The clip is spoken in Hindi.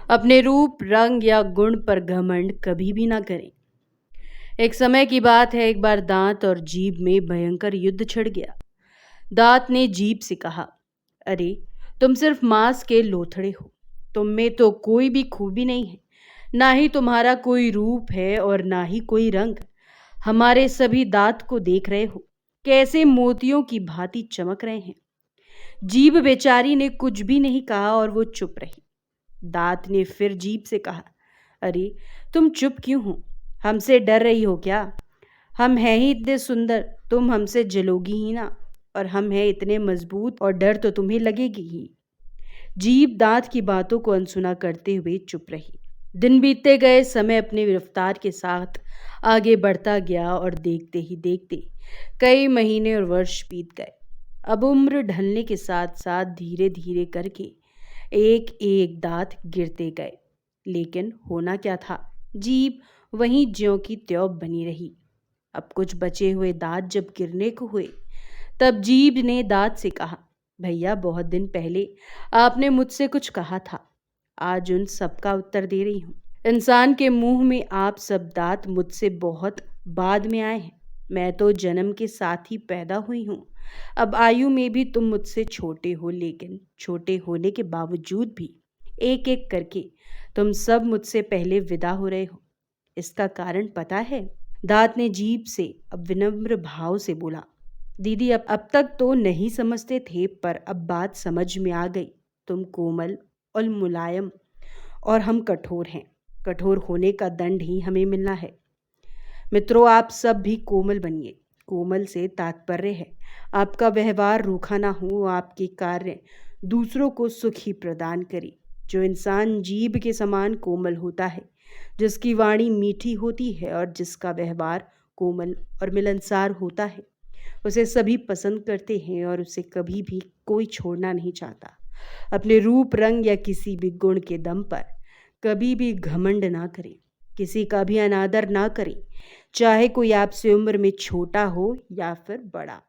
अपने रूप, रंग या गुण पर घमंड कभी भी ना करें। एक समय की बात है, एक बार दांत और जीभ में भयंकर युद्ध छिड़ गया। दांत ने जीभ से कहा, अरे, तुम सिर्फ मांस के लोथड़े हो। तुम में तो कोई भी खूबी नहीं है। ना ही तुम्हारा कोई रूप है और ना ही कोई रंग। हमारे सभी दांत को देख रहे हो, कैसे मोतियों की भांति चमक रहे हैं। जीभ बेचारी ने कुछ भी नहीं कहा और वो चुप रही। दांत ने फिर जीभ से कहा, अरे, तुम चुप क्यों हो? हमसे डर रही हो क्या? हम हैं ही इतने सुंदर, तुम हमसे जलोगी ही ना। और हम हैं इतने मजबूत और डर तो तुम्हें लगेगी ही। जीभ दांत की बातों को अनसुना करते हुए चुप रही। दिन बीतते गए, समय अपने रफ्तार के साथ आगे बढ़ता गया और देखते ही देखते कई महीने और वर्ष बीत गए। अब उम्र ढलने के साथ साथ धीरे धीरे करके एक एक दांत गिरते गए। लेकिन होना क्या था, जीभ वहीं ज्यों की त्यों बनी रही। अब कुछ बचे हुए दांत जब गिरने को हुए, तब जीभ ने दांत से कहा, भैया, बहुत दिन पहले आपने मुझसे कुछ कहा था। आज उन सब का उत्तर दे रही हूँ। इंसान के मुंह में आप सब दांत मुझसे बहुत बाद में आए हैं। मैं तो जन्म के साथ ही पैदा हुई हूँ। अब आयु में भी तुम मुझसे छोटे हो, लेकिन छोटे होने के बावजूद भी एक एक करके तुम सब मुझसे पहले विदा हो रहे हो। इसका कारण पता है? दांत ने जीभ से अब विनम्र भाव से बोला, दीदी, अब तक तो नहीं समझते थे, पर अब बात समझ में आ गई। तुम कोमल और मुलायम और हम कठोर हैं। कठोर होने का दंड ही हमें मिलना है। मित्रों, आप सब भी कोमल बनिए। कोमल से तात्पर्य है आपका व्यवहार रूखा ना हो, आपके कार्य दूसरों को सुख ही प्रदान करे। जो इंसान जीभ के समान कोमल होता है, जिसकी वाणी मीठी होती है और जिसका व्यवहार कोमल और मिलनसार होता है, उसे सभी पसंद करते हैं और उसे कभी भी कोई छोड़ना नहीं चाहता। अपने रूप, रंग या किसी भी गुण के दम पर कभी भी घमंड ना करें। किसी का भी अनादर ना करें, चाहे कोई आपसे उम्र में छोटा हो या फिर बड़ा।